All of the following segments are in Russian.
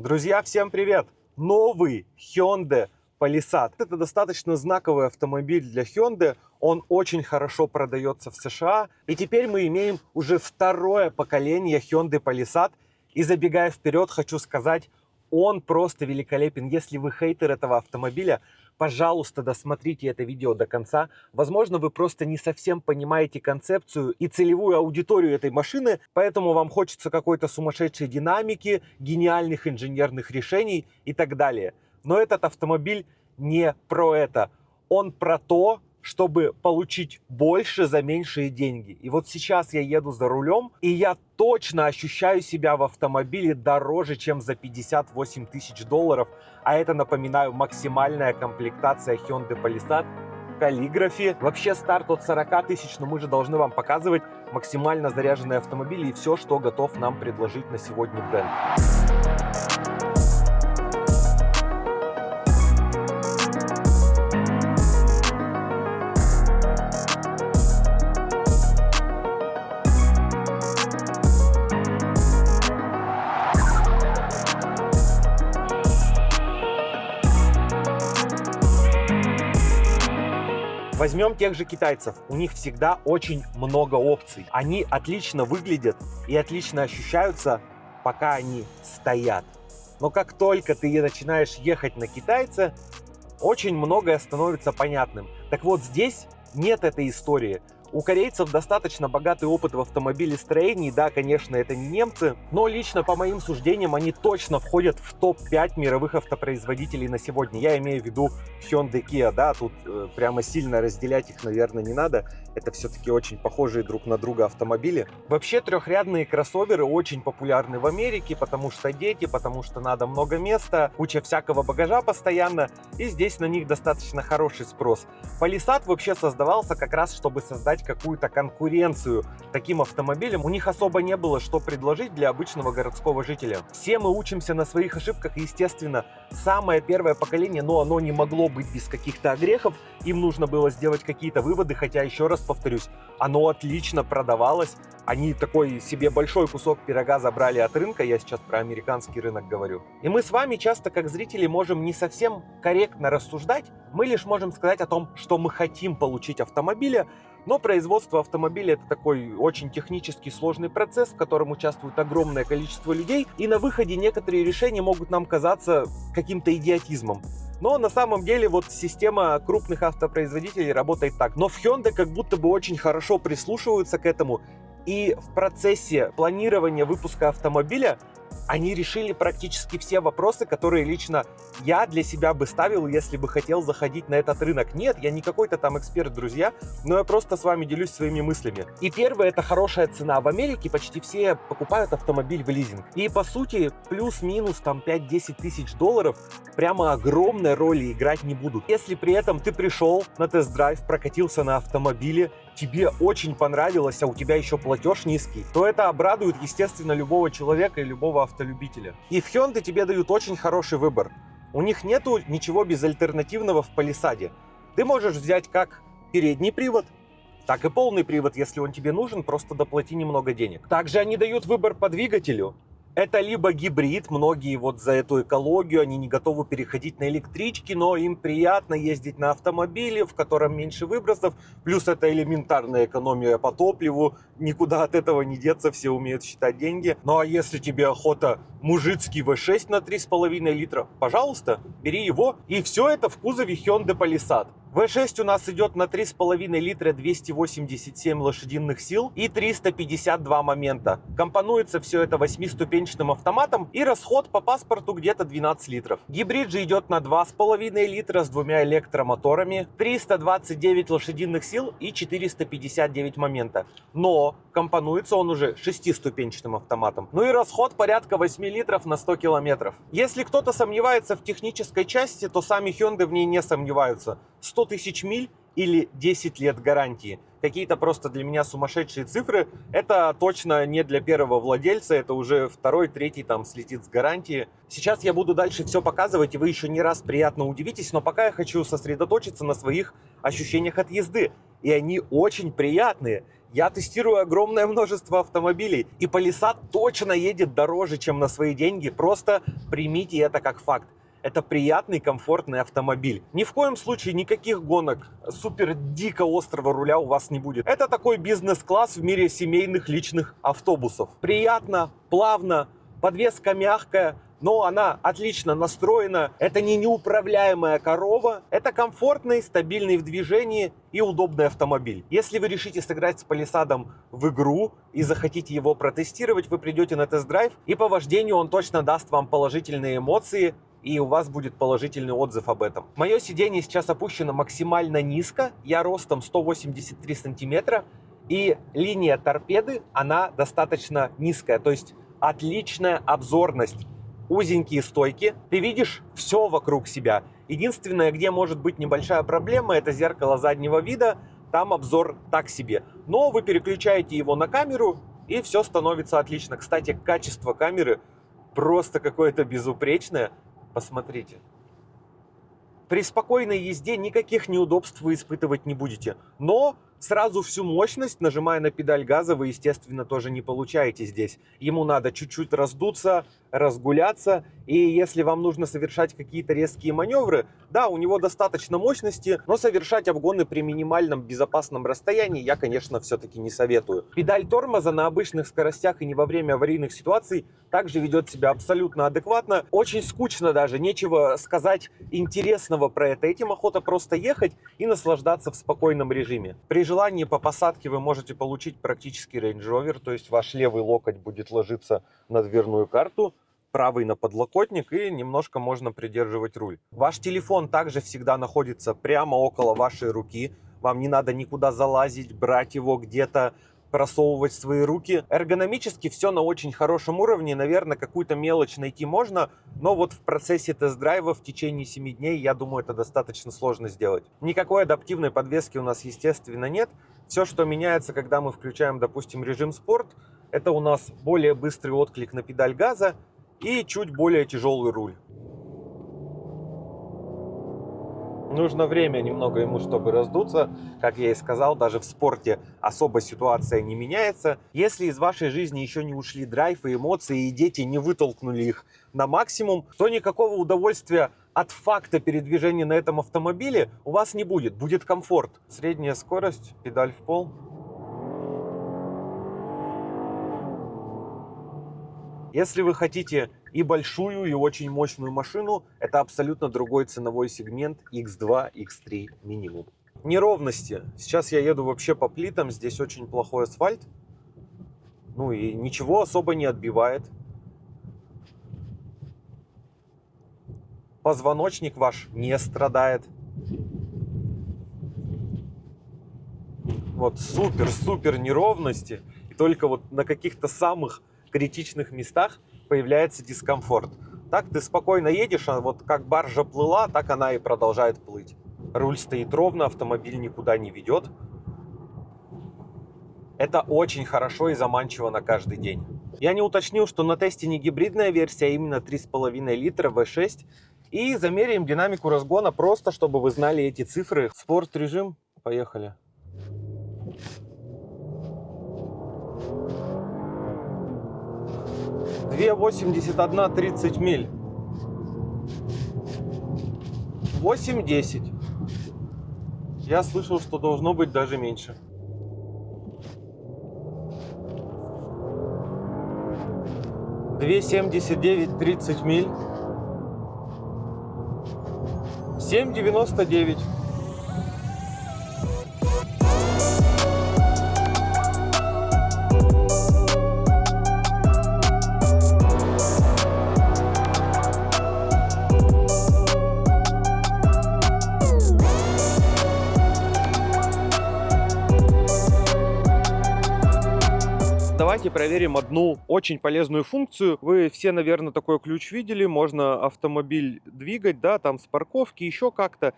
Друзья, всем привет! Новый Hyundai Palisade. Это достаточно знаковый автомобиль для Hyundai. Он очень хорошо продается в США. И теперь мы имеем уже второе поколение Hyundai Palisade. И забегая вперед, хочу сказать, он просто великолепен. Если вы хейтер этого автомобиля, пожалуйста, досмотрите это видео до конца. Возможно, вы просто не совсем понимаете концепцию и целевую аудиторию этой машины, поэтому вам хочется какой-то сумасшедшей динамики, гениальных инженерных решений и так далее. Но этот автомобиль не про это. Он про то, чтобы получить больше за меньшие деньги. И вот сейчас я еду за рулем, и я точно ощущаю себя в автомобиле дороже, чем за 58 тысяч долларов. А это, напоминаю, максимальная комплектация Hyundai Palisade. Каллиграфи. Вообще старт от 40 тысяч, но мы же должны вам показывать максимально заряженные автомобили и все, что готов нам предложить на сегодня бренд. Возьмем тех же китайцев. У них всегда очень много опций. Они отлично выглядят и отлично ощущаются, пока они стоят. Но как только ты начинаешь ехать на китайца, очень многое становится понятным. Так вот, здесь нет этой истории. У корейцев достаточно богатый опыт в автомобилестроении. Да, конечно, это не немцы, но лично по моим суждениям они точно входят в топ-5 мировых автопроизводителей на сегодня. Я имею в виду Hyundai, Kia, да, тут прямо сильно разделять их, наверное, не надо. Это все-таки очень похожие друг на друга автомобили. Вообще трехрядные кроссоверы очень популярны в Америке, потому что дети, потому что надо много места, куча всякого багажа постоянно, и здесь на них достаточно хороший спрос. Palisade вообще создавался как раз, чтобы создать какую-то конкуренцию таким автомобилям. У них особо не было что предложить для обычного городского жителя. Все мы учимся на своих ошибках, и, естественно, самое первое поколение, но оно не могло быть без каких-то огрехов. Им нужно было сделать какие-то выводы, хотя, еще раз повторюсь, оно отлично продавалось. Они такой себе большой кусок пирога забрали от рынка, я сейчас про американский рынок говорю. И мы с вами часто, как зрители, можем не совсем корректно рассуждать, мы лишь можем сказать о том, что мы хотим получить автомобиля. Но производство автомобиля — это такой очень технически сложный процесс, в котором участвует огромное количество людей, и на выходе некоторые решения могут нам казаться каким-то идиотизмом. Но на самом деле вот система крупных автопроизводителей работает так. Но в Hyundai как будто бы очень хорошо прислушиваются к этому, и в процессе планирования выпуска автомобиля они решили практически все вопросы, которые лично я для себя бы ставил, если бы хотел заходить на этот рынок. Нет, я не какой-то там эксперт, друзья, но я просто с вами делюсь своими мыслями. И первое — это хорошая цена. В Америке почти все покупают автомобиль в лизинг. И по сути плюс-минус там 5-10 тысяч долларов прямо огромной роли играть не будут. Если при этом ты пришел на тест-драйв, прокатился на автомобиле, тебе очень понравилось, а у тебя еще платеж низкий, то это обрадует, естественно, любого человека и любого автолюбителя. И в Hyundai тебе дают очень хороший выбор. У них нету ничего безальтернативного в Palisade. Ты можешь взять как передний привод, так и полный привод, если он тебе нужен, просто доплати немного денег. Также они дают выбор по двигателю. Это либо гибрид, многие вот за эту экологию, они не готовы переходить на электрички, но им приятно ездить на автомобиле, в котором меньше выбросов, плюс это элементарная экономия по топливу, никуда от этого не деться, все умеют считать деньги. Ну а если тебе охота мужицкий V6 на 3,5 литра, пожалуйста, бери его, и все это в кузове Hyundai Palisade. V6 у нас идет на 3,5 литра, 287 лошадиных сил и 352 момента. Компонуется все это 8-ступенчатым автоматом, и расход по паспорту где-то 12 литров. Гибрид же идет на 2,5 литра с двумя электромоторами, 329 лошадиных сил и 459 момента. Но компонуется он уже 6-ступенчатым автоматом. Ну и расход порядка 8 литров на 100 километров. Если кто-то сомневается в технической части, то сами Hyundai в ней не сомневаются. 100 тысяч миль или 10 лет гарантии. Какие-то просто для меня сумасшедшие цифры. Это точно не для первого владельца, это уже второй, третий там слетит с гарантии. Сейчас я буду дальше все показывать, и вы еще не раз приятно удивитесь, но пока я хочу сосредоточиться на своих ощущениях от езды. И они очень приятные. Я тестирую огромное множество автомобилей, и Palisade точно едет дороже, чем на свои деньги. Просто примите это как факт. Это приятный, комфортный автомобиль. Ни в коем случае никаких гонок супер дико острого руля у вас не будет. Это такой бизнес-класс в мире семейных личных автобусов. Приятно, плавно, подвеска мягкая, но она отлично настроена. Это не неуправляемая корова. Это комфортный, стабильный в движении и удобный автомобиль. Если вы решите сыграть с Палисадом в игру и захотите его протестировать, вы придете на тест-драйв, и по вождению он точно даст вам положительные эмоции, и у вас будет положительный отзыв об этом. Мое сиденье сейчас опущено максимально низко. Я ростом 183 сантиметра. И линия торпеды, она достаточно низкая. То есть отличная обзорность. Узенькие стойки. Ты видишь все вокруг себя. Единственное, где может быть небольшая проблема, это зеркало заднего вида. Там обзор так себе. Но вы переключаете его на камеру, и все становится отлично. Кстати, качество камеры просто какое-то безупречное. Посмотрите. При спокойной езде никаких неудобств вы испытывать не будете. Но сразу всю мощность, нажимая на педаль газа, вы, естественно, тоже не получаете здесь. Ему надо чуть-чуть раздуться, разгуляться. И если вам нужно совершать какие-то резкие маневры, да, у него достаточно мощности, но совершать обгоны при минимальном безопасном расстоянии я, конечно, все-таки не советую. Педаль тормоза на обычных скоростях и не во время аварийных ситуаций также ведет себя абсолютно адекватно. Очень скучно даже, нечего сказать интересного про это. Этим охота просто ехать и наслаждаться в спокойном режиме. При желании по посадке вы можете получить практически Range Rover, то есть ваш левый локоть будет ложиться на дверную карту, правый на подлокотник, и немножко можно придерживать руль. Ваш телефон также всегда находится прямо около вашей руки. Вам не надо никуда залазить, брать его где-то, просовывать свои руки. Эргономически все на очень хорошем уровне. Наверное, какую-то мелочь найти можно, но вот в процессе тест-драйва в течение 7 дней, я думаю, это достаточно сложно сделать. Никакой адаптивной подвески у нас, естественно, нет. Все, что меняется, когда мы включаем, допустим, режим спорт, это у нас более быстрый отклик на педаль газа и чуть более тяжелый руль. Нужно время немного ему, чтобы раздуться. Как я и сказал, даже в спорте особо ситуация не меняется. Если из вашей жизни еще не ушли драйв и эмоции, и дети не вытолкнули их на максимум, то никакого удовольствия от факта передвижения на этом автомобиле у вас не будет. Будет комфорт. Средняя скорость, педаль в пол. Если вы хотите и большую, и очень мощную машину, это абсолютно другой ценовой сегмент X2, X3 минимум. Неровности. Сейчас я еду вообще по плитам, здесь очень плохой асфальт. Ну и ничего особо не отбивает. Позвоночник ваш не страдает. Вот супер неровности. И только вот на каких-то самых критичных местах появляется дискомфорт. Так ты спокойно едешь, а вот как баржа плыла, так она и продолжает плыть. Руль стоит ровно, автомобиль никуда не ведет. Это очень хорошо и заманчиво на каждый день. Я не уточнил, что на тесте не гибридная версия, а именно 3,5 литра V6. И замеряем динамику разгона, просто чтобы вы знали эти цифры. Спорт режим, поехали. Две 81-30 миль. 8-10. Я слышал, что должно быть даже меньше. Две 79-30 миль. 7,99. Давайте проверим одну очень полезную функцию. Вы все, наверное, такой ключ видели. Можно автомобиль двигать, да, там с парковки, еще как-то.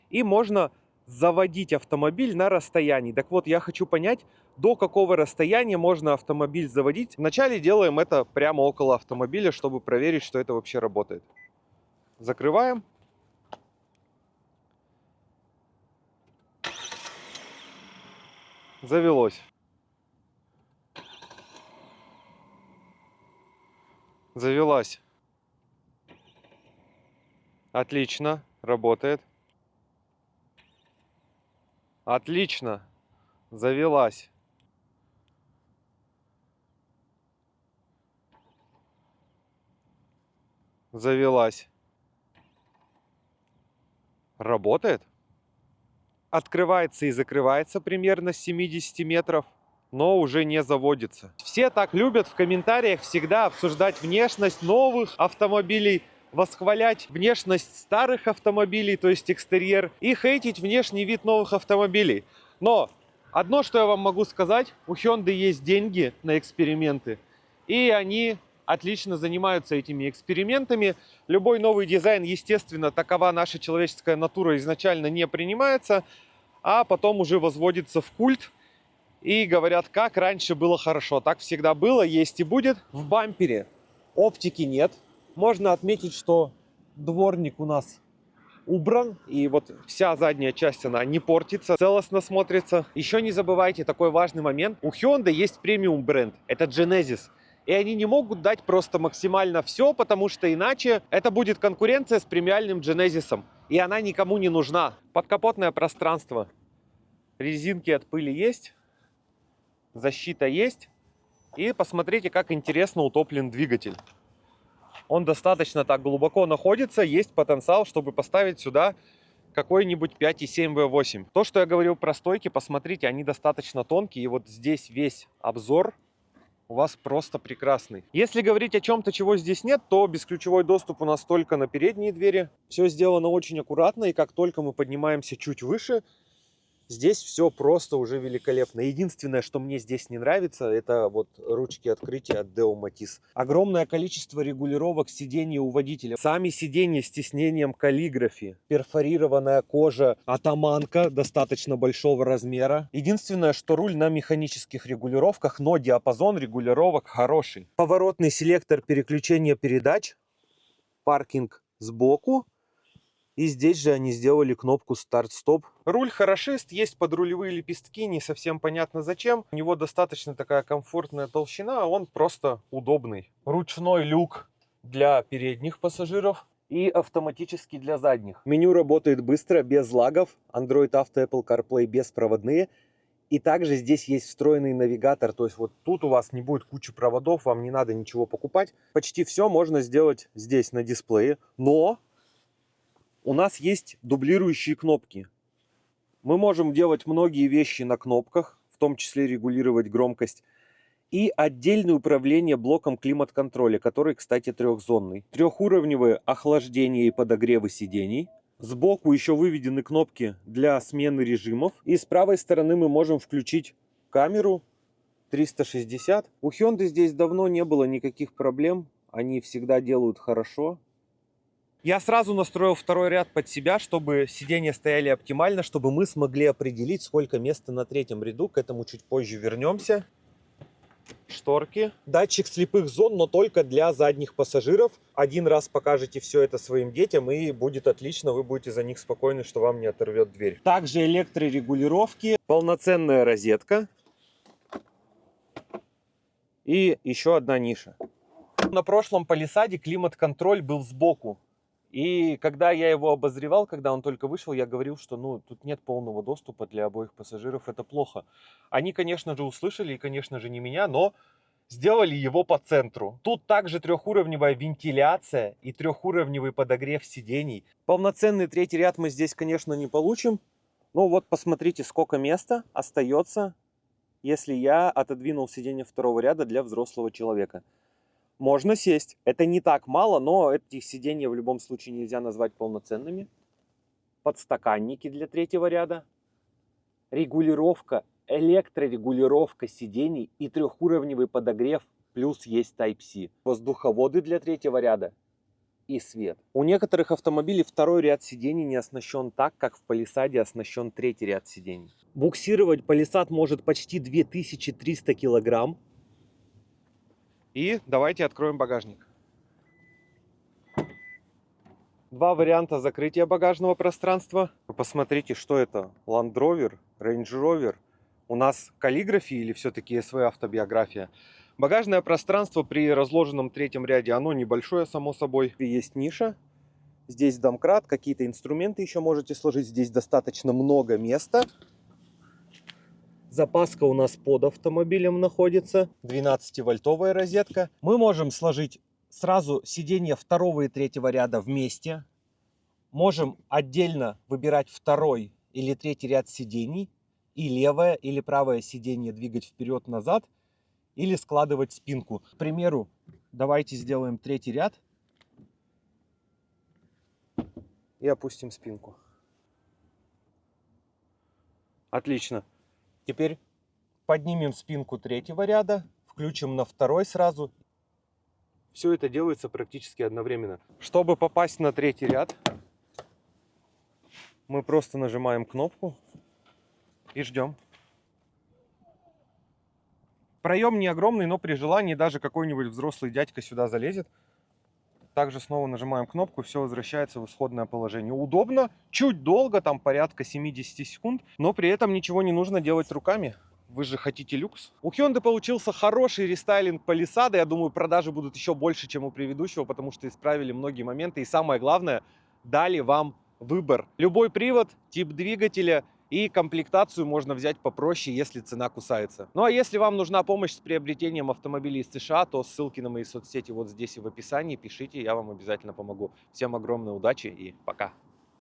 И можно заводить автомобиль на расстоянии. Так вот, я хочу понять, до какого расстояния можно автомобиль заводить. Вначале делаем это прямо около автомобиля, чтобы проверить, что это вообще работает. Закрываем. Завелось. Завелась. Отлично, работает. Отлично, завелась. Завелась. Работает. Открывается и закрывается примерно с 70 метров, но уже не заводится. Все так любят в комментариях всегда обсуждать внешность новых автомобилей, восхвалять внешность старых автомобилей, то есть экстерьер, и хейтить внешний вид новых автомобилей. Но одно, что я вам могу сказать, у Hyundai есть деньги на эксперименты, и они отлично занимаются этими экспериментами. Любой новый дизайн, естественно, такова наша человеческая натура, изначально не принимается, а потом уже возводится в культ. И говорят, как раньше было хорошо. Так всегда было, есть и будет. В бампере оптики нет. Можно отметить, что дворник у нас убран. И вот вся задняя часть, она не портится, целостно смотрится. Еще не забывайте такой важный момент. У Hyundai есть премиум бренд. Это Genesis. И они не могут дать просто максимально все, потому что иначе это будет конкуренция с премиальным Genesis. И она никому не нужна. Подкапотное пространство. Резинки от пыли есть. Защита есть. И посмотрите, как интересно утоплен двигатель. Он достаточно так глубоко находится. Есть потенциал, чтобы поставить сюда какой-нибудь 5.7 V8. То, что я говорил про стойки, посмотрите, они достаточно тонкие. И вот здесь весь обзор у вас просто прекрасный. Если говорить о чем-то, чего здесь нет, то бесключевой доступ у нас только на передние двери. Все сделано очень аккуратно, и как только мы поднимаемся чуть выше, здесь все просто уже великолепно. Единственное, что мне здесь не нравится, это вот ручки открытия от Deo Matiz. Огромное количество регулировок сидений у водителя. Сами сиденья с тиснением каллиграфии. Перфорированная кожа, атаманка достаточно большого размера. Единственное, что руль на механических регулировках, но диапазон регулировок хороший. Поворотный селектор переключения передач. Паркинг сбоку. И здесь же они сделали кнопку старт-стоп. Руль хорошист, есть подрулевые лепестки, не совсем понятно зачем. У него достаточно такая комфортная толщина, он просто удобный. Ручной люк для передних пассажиров и автоматический для задних. Меню работает быстро, без лагов. Android Auto, Apple CarPlay беспроводные. И также здесь есть встроенный навигатор, то есть вот тут у вас не будет кучи проводов, вам не надо ничего покупать. Почти все можно сделать здесь на дисплее, но у нас есть дублирующие кнопки. Мы можем делать многие вещи на кнопках, в том числе регулировать громкость. И отдельное управление блоком климат-контроля, который, кстати, трехзонный. Трехуровневое охлаждение и подогревы сидений. Сбоку еще выведены кнопки для смены режимов. И с правой стороны мы можем включить камеру 360. У Hyundai здесь давно не было никаких проблем. Они всегда делают хорошо. Я сразу настроил второй ряд под себя, чтобы сиденья стояли оптимально, чтобы мы смогли определить, сколько места на третьем ряду. К этому чуть позже вернемся. Шторки. Датчик слепых зон, но только для задних пассажиров. Один раз покажете все это своим детям, и будет отлично. Вы будете за них спокойны, что вам не оторвет дверь. Также электрорегулировки. Полноценная розетка. И еще одна ниша. На прошлом Палисаде климат-контроль был сбоку. И когда я его обозревал, когда он только вышел, я говорил, что тут нет полного доступа для обоих пассажиров, это плохо. Они, конечно же, услышали, и, конечно же, не меня, но сделали его по центру. Тут также трехуровневая вентиляция и трехуровневый подогрев сидений. Полноценный третий ряд мы здесь, конечно, не получим. Но вот посмотрите, сколько места остается, если я отодвинул сиденье второго ряда для взрослого человека. Можно сесть. Это не так мало, но эти сиденья в любом случае нельзя назвать полноценными. Подстаканники для третьего ряда. Регулировка, электрорегулировка сидений и трехуровневый подогрев. Плюс есть Type-C. Воздуховоды для третьего ряда и свет. У некоторых автомобилей второй ряд сидений не оснащен так, как в Палисаде оснащен третий ряд сидений. Буксировать Палисад может почти 2300 килограмм. И давайте откроем багажник. Два варианта закрытия багажного пространства. Вы посмотрите, что это. Land Rover, Range Rover. У нас каллиграфия или все-таки SV автобиография? Багажное пространство при разложенном третьем ряде, оно небольшое, само собой. Есть ниша. Здесь домкрат, какие-то инструменты еще можете сложить. Здесь достаточно много места. Запаска у нас под автомобилем находится. 12-вольтовая розетка. Мы можем сложить сразу сиденья второго и третьего ряда вместе. Можем отдельно выбирать второй или третий ряд сидений. И левое или правое сиденье двигать вперед-назад. Или складывать спинку. К примеру, давайте сделаем третий ряд. И опустим спинку. Отлично. Теперь поднимем спинку третьего ряда, включим на второй сразу. Все это делается практически одновременно. Чтобы попасть на третий ряд, мы просто нажимаем кнопку и ждем. Проем не огромный, но при желании даже какой-нибудь взрослый дядька сюда залезет. Также снова нажимаем кнопку, все возвращается в исходное положение. Удобно, чуть долго, там порядка 70 секунд, но при этом ничего не нужно делать руками. Вы же хотите люкс. У Hyundai получился хороший рестайлинг Palisade. Я думаю, продажи будут еще больше, чем у предыдущего, потому что исправили многие моменты. И самое главное, дали вам выбор. Любой привод, тип двигателя и комплектацию можно взять попроще, если цена кусается. Ну а если вам нужна помощь с приобретением автомобилей из США, то ссылки на мои соцсети вот здесь и в описании. Пишите, я вам обязательно помогу. Всем огромной удачи и пока.